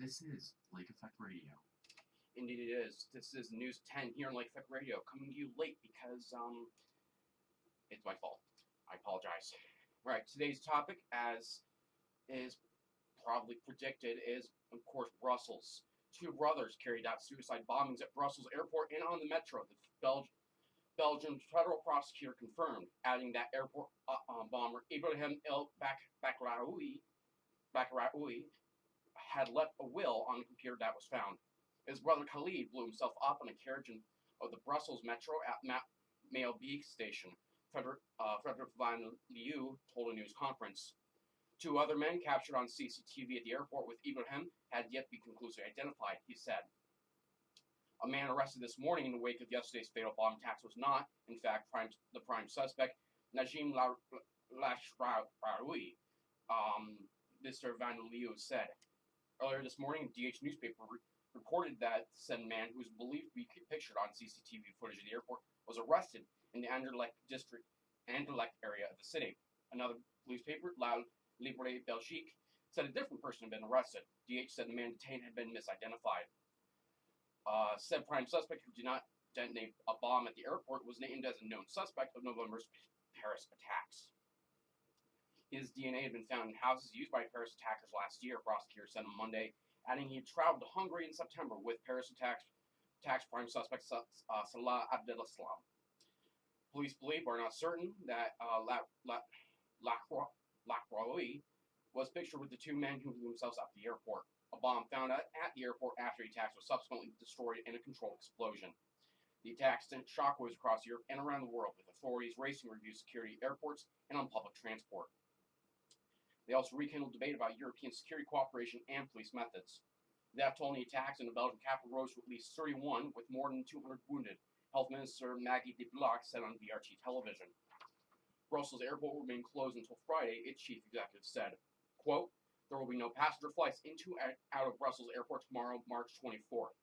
This is Lake Effect Radio. Indeed it is. This is News 10 here on Lake Effect Radio, coming to you late because, it's my fault. I apologize. Right, today's topic, as is probably predicted, is, of course, Brussels. Two brothers carried out suicide bombings at Brussels airport and on the metro. The Belgian federal prosecutor confirmed, adding that airport bomber Ibrahim El Bakraoui had left a will on the computer that was found. His brother Khalid blew himself up in a carriage of the Brussels metro at Maelbeek station, Frederick van Leeuw told a news conference. Two other men captured on CCTV at the airport with Ibrahim had yet to be conclusively identified, he said. A man arrested this morning in the wake of yesterday's fatal bomb attacks was not, in fact, the prime suspect, Najim Lashraoui, Mr. Van Leeuw said. Earlier this morning, DH newspaper reported that said man, who was believed to be pictured on CCTV footage of the airport, was arrested in the Anderlecht area of the city. Another newspaper, La Libre Belgique, said a different person had been arrested. DH said the man detained had been misidentified. Said prime suspect, who did not detonate a bomb at the airport, was named as a known suspect of November's Paris attacks. His DNA had been found in houses used by Paris attackers last year, prosecutors said on Monday, adding he had traveled to Hungary in September with Paris attacks prime suspect Salah Abdeslam. Police believe, but are not certain, that Lacroix was pictured with the two men who blew themselves up at the airport. A bomb found at the airport after the attacks was subsequently destroyed in a controlled explosion. The attacks sent shockwaves across Europe and around the world, with authorities racing to review security at airports and on public transport. They also rekindled debate about European security cooperation and police methods. The death toll in the attacks in the Belgian capital rose to at least 31, with more than 200 wounded, Health Minister Maggie de Block said on VRT television. Brussels airport will remain closed until Friday, its chief executive said. Quote, there will be no passenger flights into and out of Brussels airport tomorrow, March 24th,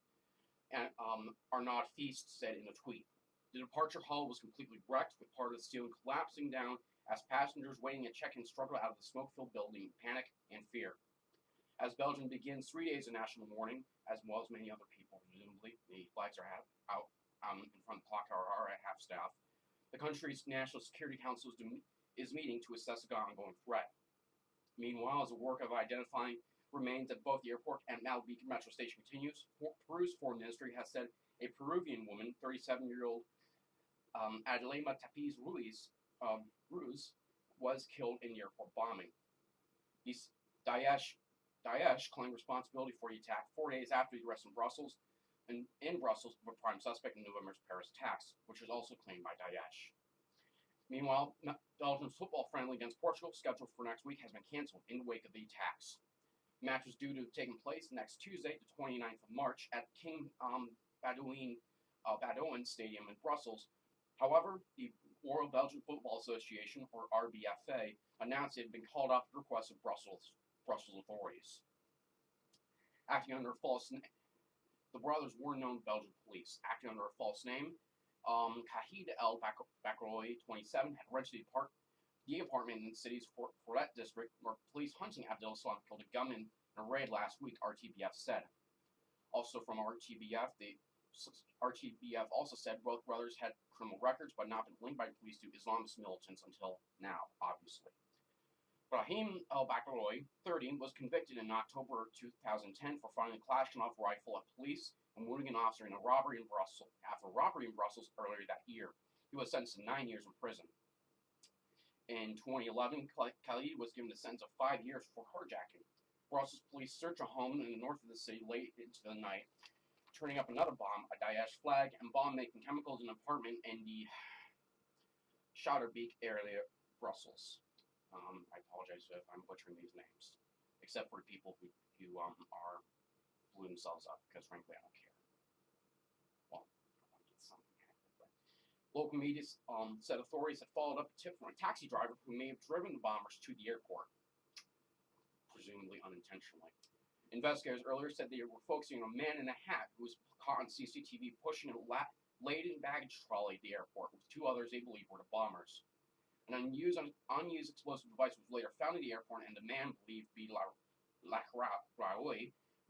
and Arnaud Feast said in a tweet. The departure hall was completely wrecked, with part of the ceiling collapsing down as passengers waiting at check-in struggled out of the smoke-filled building in panic and fear. As Belgium begins 3 days of national mourning, as well as many other people, presumably, the flags are out in front of the clock tower are at half-staff, the country's National Security Council is meeting to assess the ongoing threat. Meanwhile, as the work of identifying remains at both the airport and Maelbeek metro station continues, Peru's foreign ministry has said a Peruvian woman, 37-year-old Adelema Tapiz Ruiz, was killed in the airport bombing. Daesh claimed responsibility for the attack 4 days after the arrest in Brussels of a prime suspect in November's Paris attacks, which was also claimed by Daesh. Meanwhile, Belgium's football friendly against Portugal, scheduled for next week, has been cancelled in the wake of the attacks. The match was due to have taken place next Tuesday, the 29th of March, at King Baudouin Stadium in Brussels. However, the Royal Belgian Football Association, or RBFA, announced it had been called off at the request of Brussels authorities. Acting under a false name, the brothers were known to Belgian police. Acting under a false name, Khalid El Bakraoui, 27, had rented the apartment in the city's Fourette district, where police hunting Abdeslam killed a gunman in a raid last week, RTBF said. Also from RTBF, the RTBF also said both brothers had criminal records but not been linked by police to Islamist militants until now, obviously. Brahim El Bakraoui, 30, was convicted in October 2010 for firing a Kalashnikov rifle at police and wounding an officer in a robbery in Brussels earlier that year. He was sentenced to 9 years in prison. In 2011, Khalid was given a sentence of 5 years for carjacking. Brussels police searched a home in the north of the city late into the night, turning up another bomb, a Daesh flag, and bomb-making chemicals in an apartment in the Schouderbeek area of Brussels. I apologize if I'm butchering these names, except for the people who blew themselves up, because frankly I don't care. Well, I want to get something happening, but local media said authorities had followed up a tip from a taxi driver who may have driven the bombers to the airport, presumably unintentionally. Investigators earlier said they were focusing on a man in a hat who was caught on CCTV pushing a laden baggage trolley at the airport with two others they believed were the bombers. An unused explosive device was later found at the airport, and the man believed to be Lacroix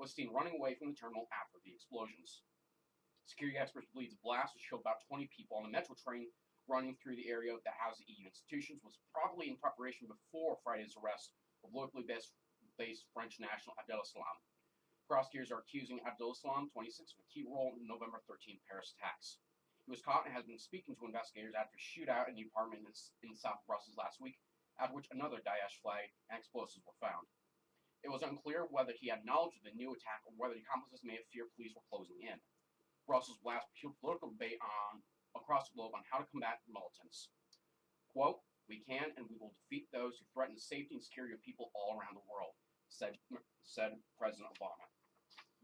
was seen running away from the terminal after the explosions. Security experts believe the blast, which killed about 20 people on the metro train running through the area that housed the EU institutions, was probably in preparation before Friday's arrest of locally based French national Abdeslam. Prosecutors are accusing Abdeslam, 26, of a key role in the November 13 Paris attacks. He was caught and has been speaking to investigators after a shootout in the apartment in South Brussels last week, after which another Daesh flag and explosives were found. It was unclear whether he had knowledge of the new attack or whether the accomplices may have feared police were closing in. Brussels blast fueled political debate across the globe on how to combat militants. Quote, "We can and we will defeat those who threaten the safety and security of people all around the world," said President Obama.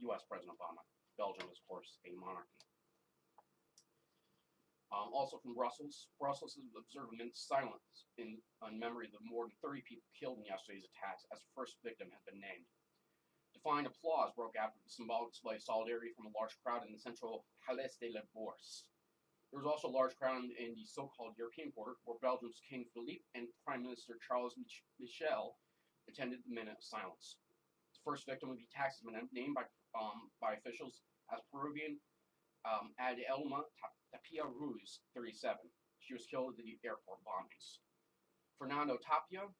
U.S. President Obama. Belgium is, of course, a monarchy. Also from Brussels, Brussels has observed immense silence in memory of the more than 30 people killed in yesterday's attacks, as the first victim has been named. Defiant applause broke out with the symbolic display of solidarity from a large crowd in the central Palais de la Bourse. There was also a large crowd in the so-called European quarter, where Belgium's King Philippe and Prime Minister Charles Michel attended the minute of silence. The first victim of the attacks has been named by officials as Peruvian Adelma Tapia Ruiz, 37. She was killed at the airport bombings. Fernando Tapia,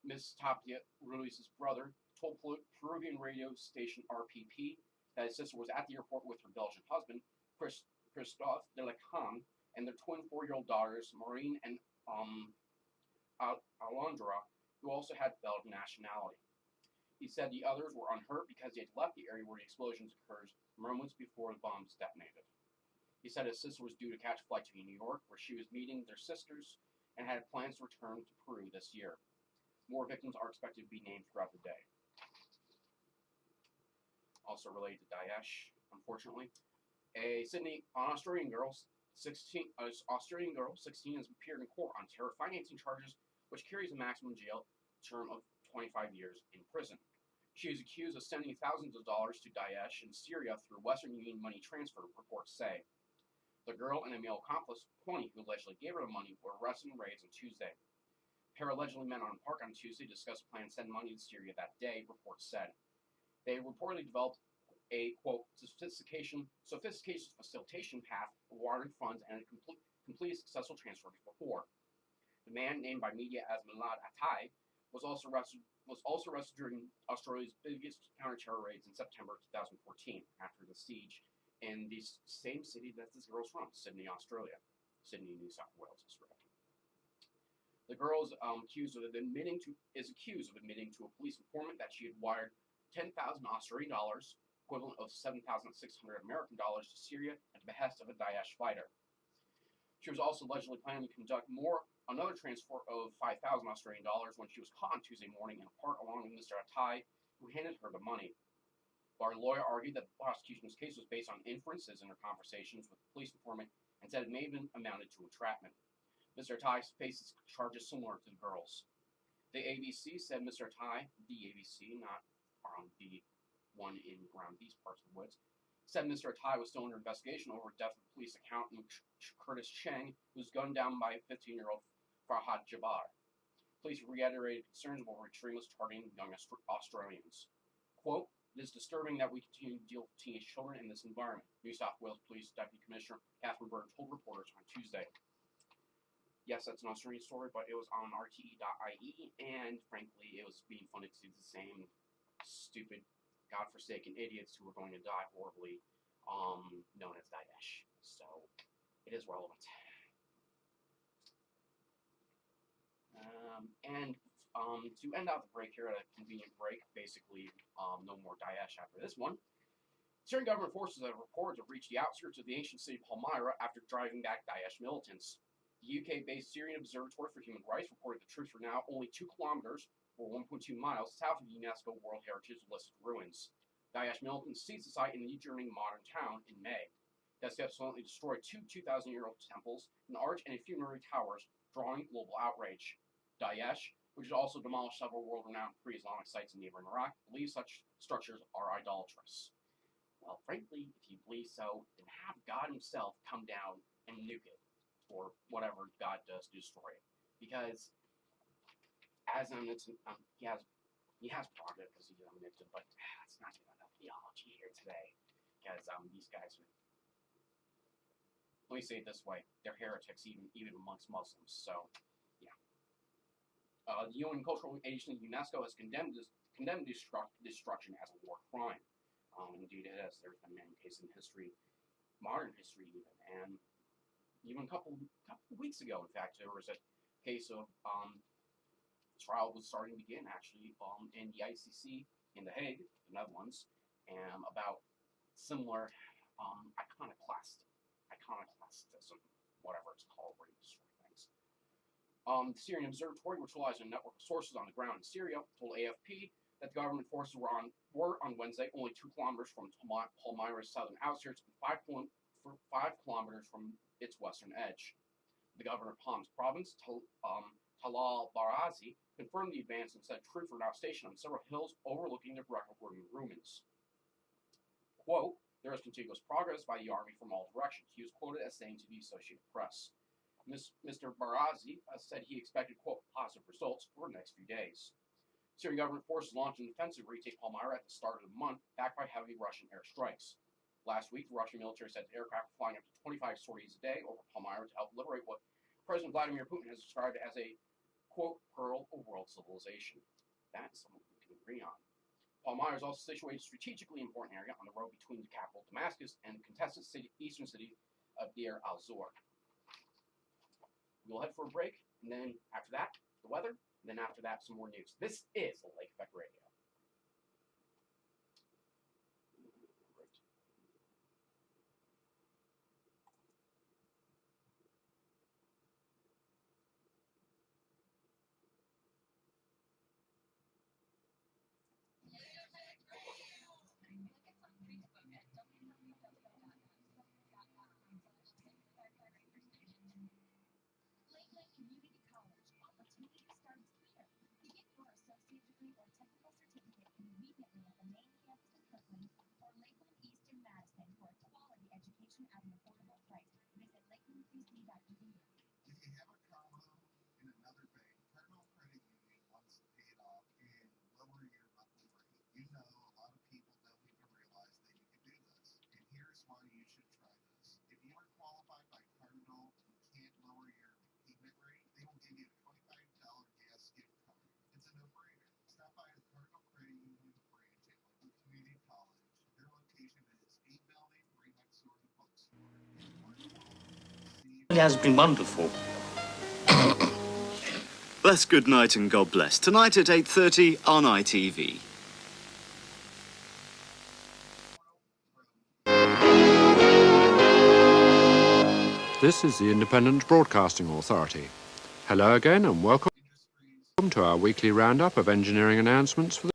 Miss Tapia Ruiz's brother, told Peruvian radio station RPP that his sister was at the airport with her Belgian husband, Christophe de la Can, and their twin 4-year-old daughters, Maureen and Alondra, who also had Belgian nationality. He said the others were unhurt because they had left the area where the explosions occurred moments before the bombs detonated. He said his sister was due to catch a flight to New York, where she was meeting their sisters and had plans to return to Peru this year. More victims are expected to be named throughout the day. Also related to Daesh, unfortunately, an Australian girl, 16, has appeared in court on terror financing charges, which carries a maximum jail term of 25 years in prison. She is accused of sending thousands of dollars to Daesh in Syria through Western Union money transfer, reports say. The girl and a male accomplice, 20, who allegedly gave her the money, were arrested in raids on Tuesday. The pair allegedly met on a park on Tuesday to discuss a plan to send money to Syria that day, reports said. They reportedly developed a, quote, sophistication facilitation path for wiring funds and completed successful transfers before. The man, named by media as Milad Atai, was also arrested during Australia's biggest counter-terror raids in September 2014, after the siege in the same city that this girl's from, Sydney, Australia. Sydney, New South Wales, Australia. The girl is accused of admitting to a police informant that she had wired 10,000 Australian dollars, equivalent of 7,600 American dollars, to Syria at the behest of a Daesh fighter. She was also allegedly planning to conduct another transfer of 5,000 Australian dollars when she was caught on Tuesday morning in a park along with Mr. Atai, who handed her the money. Our lawyer argued that the prosecution's case was based on inferences in her conversations with the police informant and said it may have amounted to entrapment. Mr. Atai faces charges similar to the girls. The ABC said Mr. Atai, the ABC, not the one in around these parts of the woods, said Mr. Atai was still under investigation over the death of police accountant Curtis Cheng, who was gunned down by 15-year-old Farhad Jabbar. Police reiterated concerns over extremists targeting young Australians. Quote, "It is disturbing that we continue to deal with teenage children in this environment," New South Wales Police Deputy Commissioner Catherine Byrne told reporters on Tuesday. Yes, that's an Australian story, but it was on RTE.ie, and frankly, it was being funded to the same stupid, godforsaken idiots who are going to die horribly, known as Daesh. So, it is relevant. To end out the break here, at a convenient break, basically, no more Daesh after this one. Syrian government forces have reported to reach the outskirts of the ancient city of Palmyra after driving back Daesh militants. The UK-based Syrian Observatory for Human Rights reported the troops were now only 2 kilometers, or 1.2 miles, south of the UNESCO World Heritage listed ruins. Daesh militants seized the site in the adjoining modern town in May. They subsequently destroyed 2 2,000-year-old temples, an arch, and a funerary towers, drawing global outrage. Daesh, which has also demolished several world-renowned pre-Islamic sites in neighboring Iraq, believes such structures are idolatrous. Well, frankly, if you believe so, then have God himself come down and nuke it, or whatever God does to destroy it. Because, as he has he has prerogative because he's omnipotent, but it's not even about theology here today, because these guys are, let me say it this way, they're heretics even amongst Muslims. So, yeah. The UN Cultural Agency UNESCO has condemned destruction as a war crime. Indeed, it has. There's been many cases in history, modern history even, and even a couple weeks ago, in fact, there was a case of trial was starting to begin actually in the ICC in The Hague, the Netherlands, and about similar iconoclastism, whatever it's called, where you destroy things. The Syrian Observatory, which relies on a network of sources on the ground in Syria, told AFP that the government forces were on Wednesday only 2 kilometers from Palmyra's southern outskirts and 5 kilometers from its western edge. The governor of Homs province, Talal Barazi, confirmed the advance and said troops were now stationed on several hills overlooking the ruins. Quote, there is contiguous progress by the army from all directions, he was quoted as saying to the Associated Press. Mr. Barazi said he expected, quote, positive results for the next few days. Syrian government forces launched an offensive to retake Palmyra at the start of the month, backed by heavy Russian airstrikes. Last week, the Russian military said aircraft were flying up to 25 sorties a day over Palmyra to help liberate what President Vladimir Putin has described as a, quote, pearl of world civilization. That is something we can agree on. Palmyra is also situated in a strategically important area on the road between the capital Damascus and the contested eastern city of Deir al-Zor. We'll head for a break, and then after that, the weather, and then after that, some more news. This is Lake Effect Radio. It has been wonderful. Bless good night and God bless. Tonight at 8:30 on ITV. This is the Independent Broadcasting Authority. Hello again and welcome to our weekly roundup of engineering announcements for the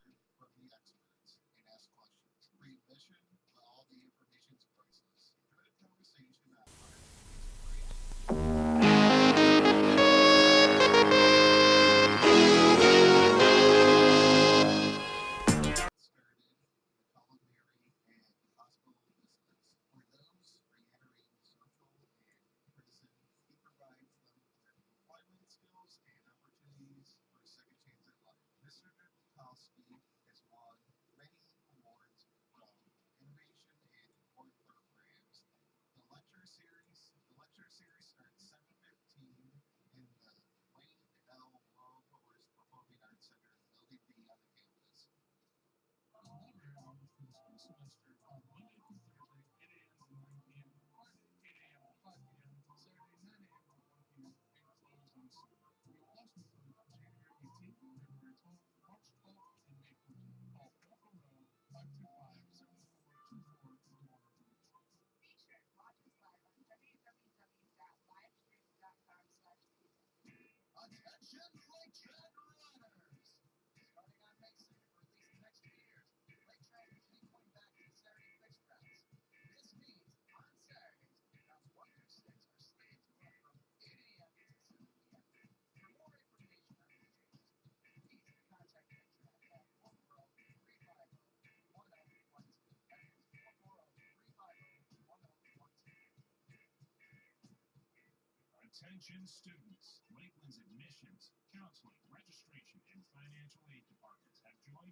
Attention students, Lakeland's admissions, counseling, registration, and financial aid departments have joined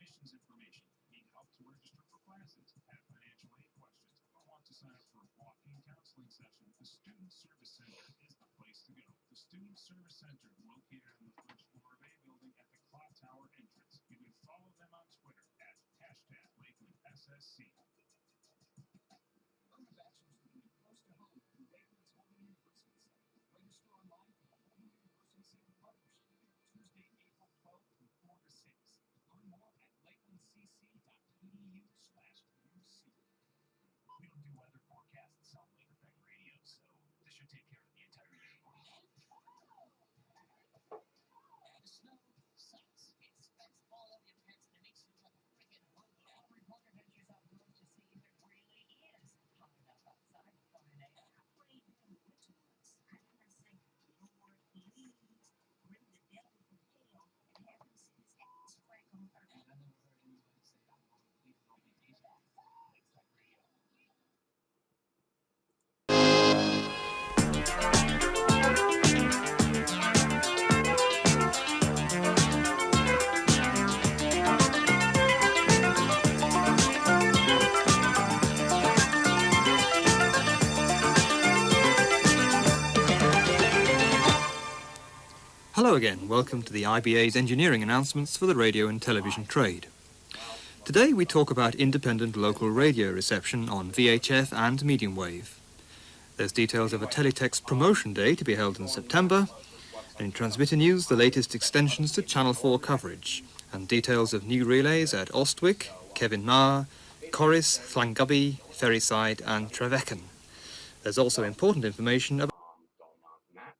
admissions information. Need help to register for classes? Have financial aid questions? Or want to sign up for a walk-in counseling session? The Student Service Center is the place to go. The Student Service Center, located on the first floor of A building at the Clock Tower entrance. You can follow them on Twitter at #LakelandSSC. Urban Actions League close to home through Lakeland's Holden University Center. Register online for the Holden University Center Partnership event Tuesday, April 12th from 4 to 6. Learn more at lakelandcc.edu/UC. We don't do weather forecasts on Lake Effect Radio, so this should take care of the entire day. The snow sucks. It spends all of your pets and it makes you look like a freaking hobo. Report Adventures Outdoors to see if it really is hot enough outside for an egg. Playing in winter months. I never say, Lord, please bring the devil from hell and have him sit his ass crack on earth. And I never heard anybody say, I want to leave on vacation. It's like radio. Hello again, welcome to the IBA's engineering announcements for the radio and television trade. Today we talk about independent local radio reception on VHF and medium wave. There's details of a Teletext promotion day to be held in September, and in transmitter news the latest extensions to Channel 4 coverage, and details of new relays at Ostwick, Kevin Ma, Corris, Llangubbi, Ferryside and Trefechan. There's also important information about Going on from that.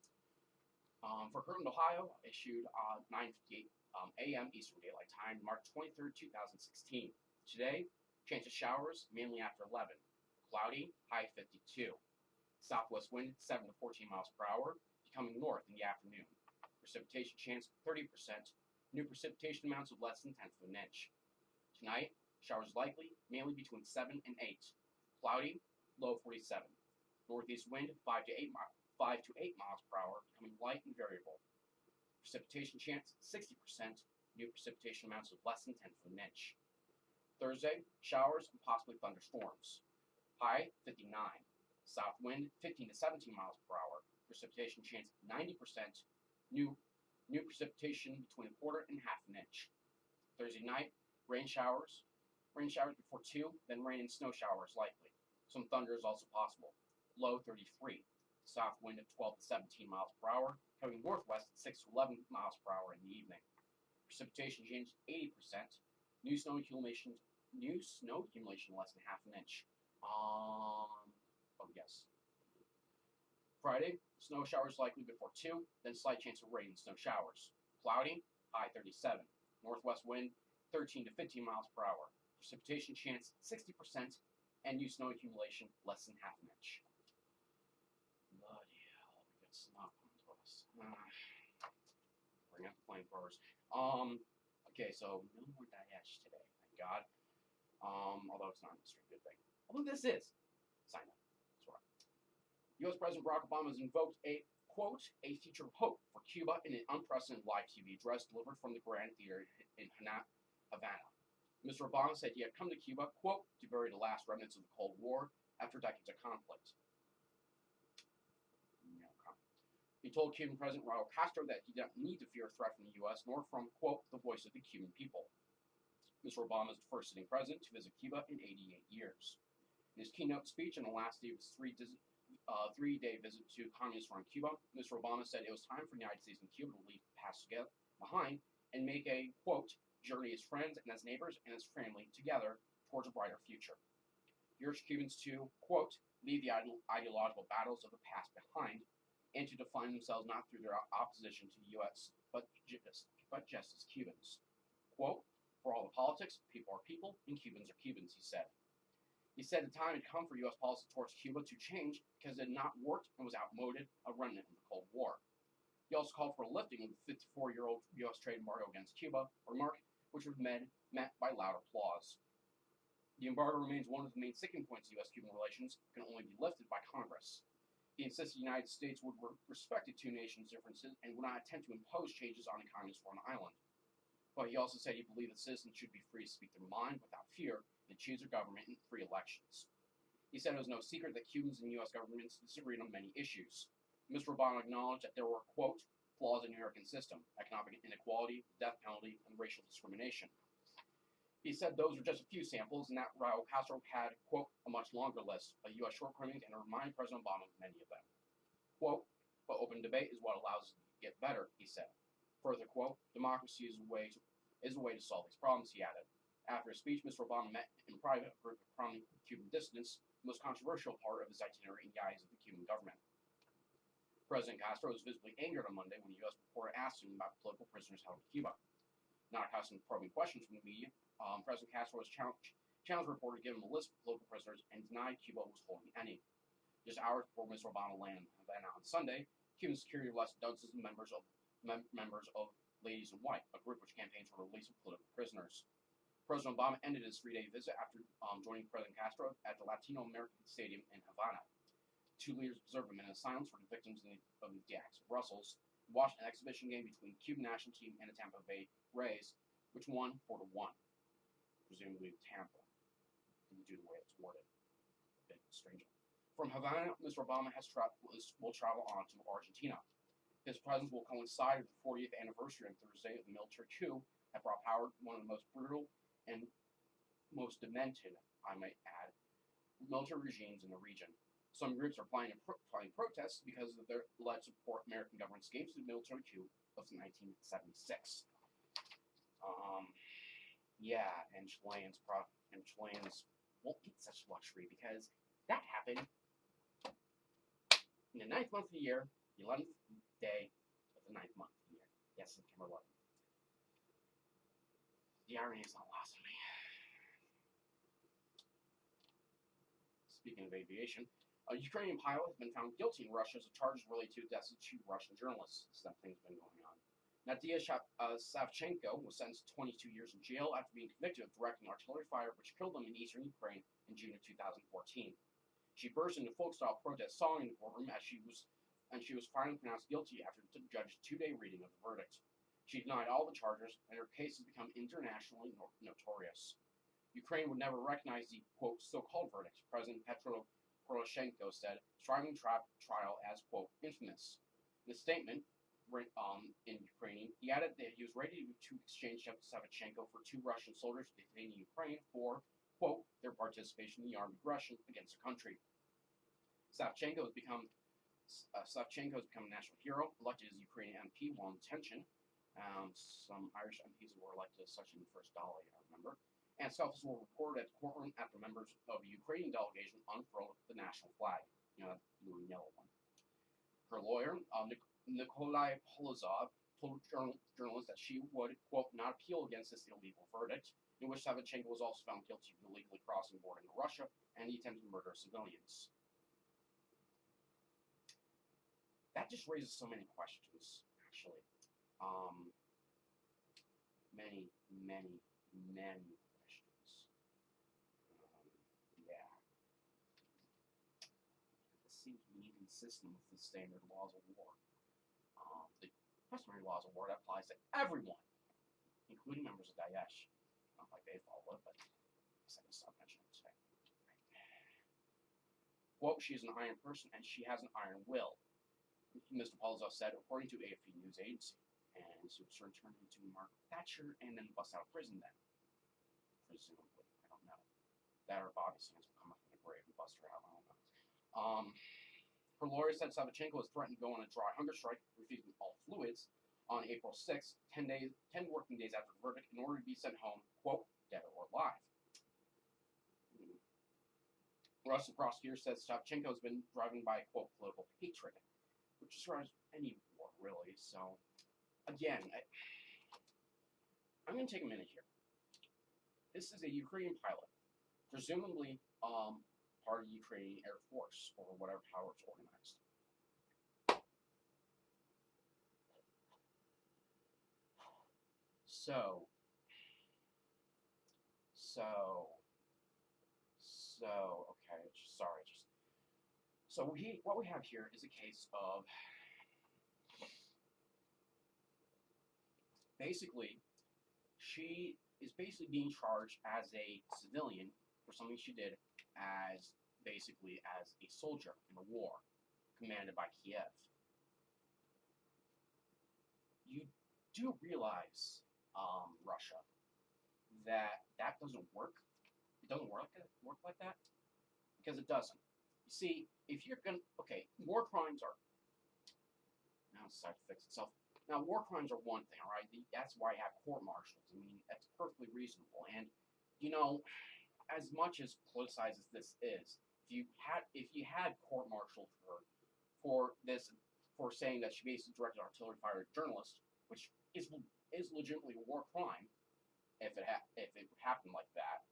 For Kirtland, Ohio, issued 9:58 a.m. Eastern Daylight Time, March 23rd, 2016. Today, chance of showers, mainly after 11. Cloudy, high 52. Southwest wind, 7 to 14 miles per hour, becoming north in the afternoon. Precipitation chance, 30%. New precipitation amounts of less than 1/10 of an inch. Tonight, showers likely, mainly between 7 and 8. Cloudy, low 47. Northeast wind, 5 to 8 miles per hour, becoming light and variable. Precipitation chance, 60%. New precipitation amounts of less than 1/10 of an inch. Thursday, showers and possibly thunderstorms. High, 59. South wind, 15 to 17 miles per hour. Precipitation chance, 90%. New precipitation between 1/4 and 1/2 an inch. Thursday night, rain showers. Rain showers before 2, then rain and snow showers likely. Some thunder is also possible. Low 33. South wind of 12 to 17 miles per hour, coming northwest at 6 to 11 miles per hour in the evening. Precipitation chance 80%. New snow accumulation less than 1/2 an inch. Yes. Friday, snow showers likely before 2, then slight chance of rain and snow showers. Cloudy, high 37. Northwest wind 13 to 15 miles per hour. Precipitation chance 60%, and new snow accumulation less than 1/2 an inch. Bloody hell, we got snow coming to us. Bring out the flamethrowers. Okay, so no more Daesh today, thank God. Although it's not necessarily a good thing. Although this is. Sign up. That's right. U.S. President Barack Obama has invoked a, quote, a future of hope for Cuba in an unprecedented live TV address delivered from the Grand Theater in Havana. Mr. Obama said he had come to Cuba, quote, to bury the last remnants of the Cold War after decades of conflict. He told Cuban President Raul Castro that he did not need to fear a threat from the U.S. nor from, quote, the voice of the Cuban people. Mr. Obama is the first sitting president to visit Cuba in 88 years. In his keynote speech on the last day of his three-day visit to communist-run Cuba, Mr. Obama said it was time for the United States and Cuba to leave the past behind and make a, quote, journey as friends and as neighbors and as family together towards a brighter future. He urged Cubans to, quote, leave the ideological battles of the past behind and to define themselves not through their opposition to the U.S., but just as Cubans. Quote, for all the politics, people are people, and Cubans are Cubans, he said. He said the time had come for U.S. policy towards Cuba to change because it had not worked and was outmoded, a remnant of the Cold War. He also called for a lifting of the 54-year-old U.S. trade embargo against Cuba, a remark which was met by loud applause. The embargo remains one of the main sticking points of U.S.-Cuban relations, can only be lifted by Congress. He insisted the United States would respect the two nations' differences and would not attempt to impose changes on a communist foreign island. But he also said he believed that citizens should be free to speak their mind without fear and choose their government in free elections. He said it was no secret that Cubans and U.S. governments disagreed on many issues. Mr. Obama acknowledged that there were, quote, flaws in the American system, economic inequality, death penalty, and racial discrimination. He said those were just a few samples, and that Raul Castro had, quote, a much longer list of U.S. shortcomings and reminded President Obama of many of them. Quote, but open debate is what allows us to get better, he said. Further quote, democracy is a way to solve these problems, he added. After his speech, Mr. Obama met in private a group of prominent Cuban dissidents, the most controversial part of his itinerary in the eyes of the Cuban government. President Castro was visibly angered on Monday when a U.S. reporter asked him about political prisoners held in Cuba. Not accustomed to probing questions from the media, President Castro was challenged the reporter to give him a list of political prisoners and denied Cuba was holding any. Just hours before Mr. Obama landed in Havana on Sunday, Cuban security arrested dozens of members of Ladies in White, a group which campaigns for the release of political prisoners. President Obama ended his 3-day visit after joining President Castro at the Latino American Stadium in Havana. Two leaders observed a minute of silence for the victims of the acts. Brussels watched an exhibition game between the Cuban national team and the Tampa Bay Rays, which won 4-1. Presumably Tampa, due to the way it's worded. A bit strange. From Havana, Mr. Obama will travel on to Argentina. His presence will coincide with the 40th anniversary on Thursday of the military coup that brought power to one of the most brutal and most demented, I might add, military regimes in the region. Some groups are planning protests because of their alleged support American government schemes to the military coup of 1976. Yeah, and Chileans won't get such luxury because that happened in the 9th month of the year, the 11th day of the 9th month of the year. Yes, September 11th. The irony is not lost on me. Speaking of aviation, a Ukrainian pilot has been found guilty in Russia of charges related to deaths of 2 Russian journalists. That thing's been going on. Nadia Savchenko was sentenced to 22 years in jail after being convicted of directing artillery fire which killed them in eastern Ukraine in June of 2014. She burst into folk-style protest song in the courtroom as she was finally pronounced guilty after the judge's 2-day reading of the verdict. She denied all the charges, and her case has become internationally notorious. Ukraine would never recognize the, quote, so-called verdict, President Petro Poroshenko said, describing the trial as, quote, infamous. In a statement in Ukrainian, he added that he was ready to exchange Savchenko for 2 Russian soldiers detained in Ukraine for, quote, their participation in the armed aggression against the country. Savchenko has become a national hero, elected as Ukrainian MP while in detention. Some Irish MPs were elected as such in the first Dáil, I remember. And selfies were reported at the courtroom after members of the Ukrainian delegation unfurled the national flag, that blue and yellow one. Her lawyer, Nikolai Polozov, told journalists that she would, quote, not appeal against this illegal verdict, in which Savchenko was also found guilty of illegally crossing the border into Russia and the attempt to murder civilians. That just raises so many questions, actually. Many questions. Yeah. This seems to be inconsistent with the standard laws of war. The customary laws of war that applies to everyone, including members of Daesh. Not like they follow it, but I guess I can stop mentioning it today. Quote, she is an iron person and she has an iron will, Mr. Polozov said, according to AFP news agency. And so it's turned into Margaret Thatcher and then bust out of prison then. Presumably. I don't know. That or Bobby Sands will come up in the grave and bust her out. I don't know. Her lawyer said Savchenko was threatened to go on a dry hunger strike, refusing all fluids, on April 6th, 10 working days after the verdict, in order to be sent home, quote, dead or alive. Russian prosecutor says Savchenko has been driving by, quote, political hatred, which describes any war, really. So, again, I'm going to take a minute here. This is a Ukrainian pilot, presumably part of the Ukrainian Air Force, or whatever, how it's organized. So, okay, sorry. So what we have here is a case of basically she is basically being charged as a civilian for something she did as basically as a soldier in a war commanded by Kiev. You do realize, Russia, that doesn't work. It doesn't work like that because it doesn't. You see, if you're gonna war crimes are now it's starting to fix itself. Now, war crimes are one thing, all right. That's why you have court martials. I mean, that's perfectly reasonable. And as much as politicized as this is, if you had court martialed her for saying that she basically directed artillery fire at a journalist, which is legitimately a war crime, if it happened like that,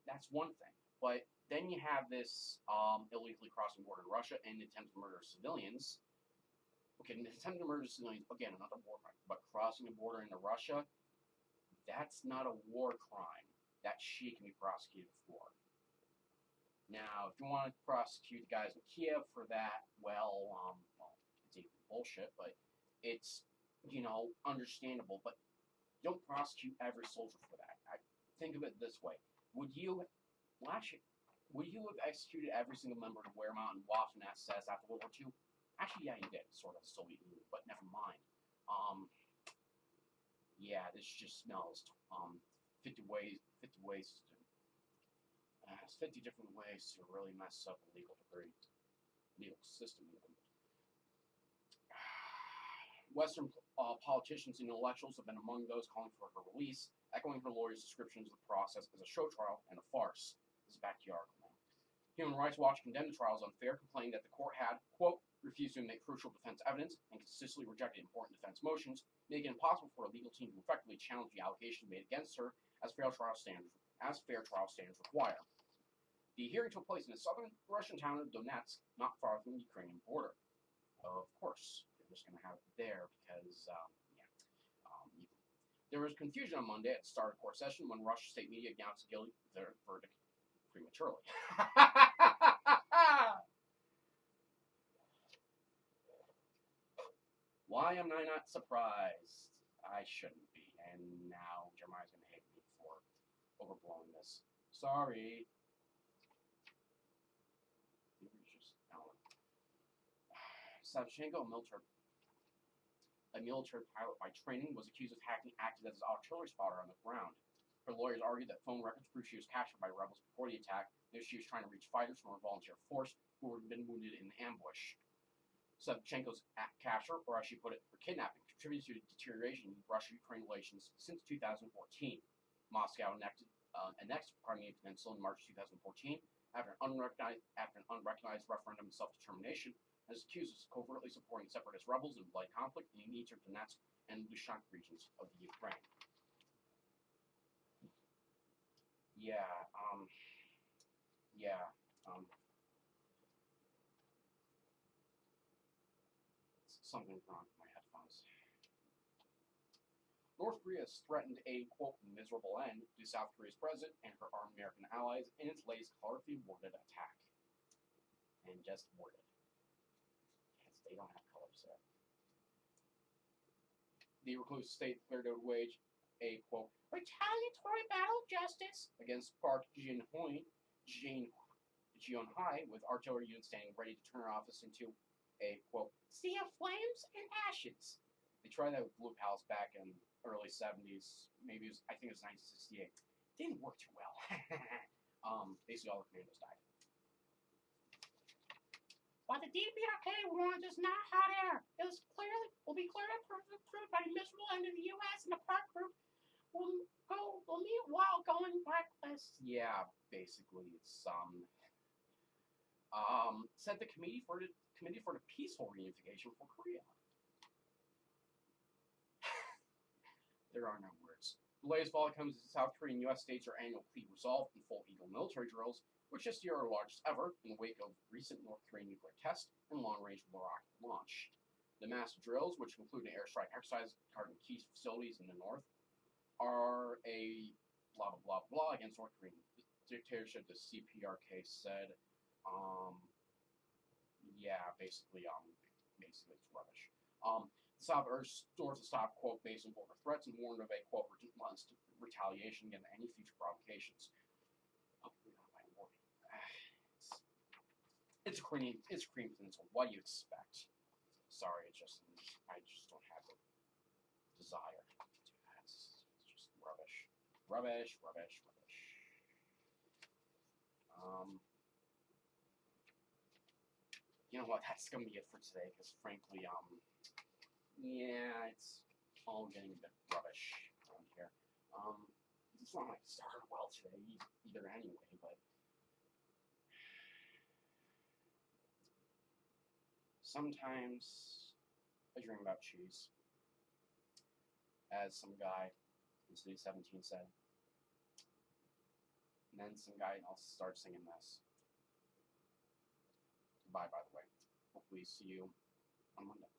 that's one thing. But then you have this illegally crossing the border in Russia and attempt to murder civilians. Okay, an attempt to murder civilians, again, another war crime. But crossing the border into Russia, that's not a war crime that she can be prosecuted for. Now, if you want to prosecute the guys in Kiev for that, it's even bullshit, but it's, understandable. But don't prosecute every soldier for that. Think of it this way. Would you have executed every single member of the Wehrmacht and Waffen SS after World War II? Actually, yeah, you did, sort of, Soviet Union, but never mind. Yeah, this just smells 50 ways to 50 different ways to really mess up a legal system even. Western politicians and intellectuals have been among those calling for her release, echoing her lawyer's descriptions of the process as a show trial and a farce. This is back to the article now. Human Rights Watch condemned the trial as unfair, complaining that the court had, quote, refused to admit crucial defense evidence and consistently rejected important defense motions, making it impossible for a legal team to effectively challenge the allegations made against her as fair trial standards require. The hearing took place in the southern Russian town of Donetsk, not far from the Ukrainian border. Of course, they're just going to have it there because, there was confusion on Monday at the start of court session when Russian state media announced their verdict prematurely. Why am I not surprised? I shouldn't be. And now Jeremiah's going to hate me for overblowing this. Sorry. Savchenko, a military pilot by training, was accused of acting as an artillery spotter on the ground. Her lawyers argued that phone records prove she was captured by rebels before the attack, and she was trying to reach fighters from her volunteer force who had been wounded in the ambush. Savchenko's capture, or as she put it, her kidnapping, contributed to the deterioration in Russia-Ukraine relations since 2014. Moscow annexed the Crimean Peninsula in March 2014 after an unrecognized referendum of self-determination, and is accused of covertly supporting separatist rebels in bloody conflict in the eastern Donetsk and Luhansk regions of the Ukraine. Something's wrong with my headphones. North Korea has threatened a, quote, miserable end to South Korea's president and her armed American allies in its latest colorfully worded attack. And just worded. Because they don't have colors there. The reclusive state declared it would wage a, quote, retaliatory battle of justice against Park Geun-hye, with artillery units standing ready to turn her office into a, quote, sea of flames and ashes. They tried that with Blue Palace back in early 70s. I think it was 1968. Didn't work too well. Basically all the commandos died. While the DPRK warns us not hot air, it will be clearly proved by the miserable end of the U.S. and the Park Group will meet while going blacklist. Yeah, basically it's said the Committee for the Peaceful Reunification for Korea. There are no words. The latest fall comes as South Korea and U.S. states are annual Complete Resolve and Full Eagle military drills, which this year are largest ever in the wake of recent North Korean nuclear test and long-range rocket launch. The massive drills, which include an airstrike exercise targeting key facilities in the north, are a blah blah blah blah against North Korean dictatorship. The CPRK said, basically it's rubbish. Saab urged stores to stop, quote, basing border threats and warned of a, quote, relentless retaliation against any future provocations. It's a cream peninsula. What do you expect? Sorry, I just don't have the desire to do that. It's just rubbish. Rubbish. You know what? That's gonna be it for today. Because frankly, yeah, it's all getting a bit rubbish around here. It's not like it started well today either, anyway. But sometimes I dream about cheese, as some guy in City 17 said. And then some guy else starts singing this. Goodbye, by the way. Hopefully see you on Monday.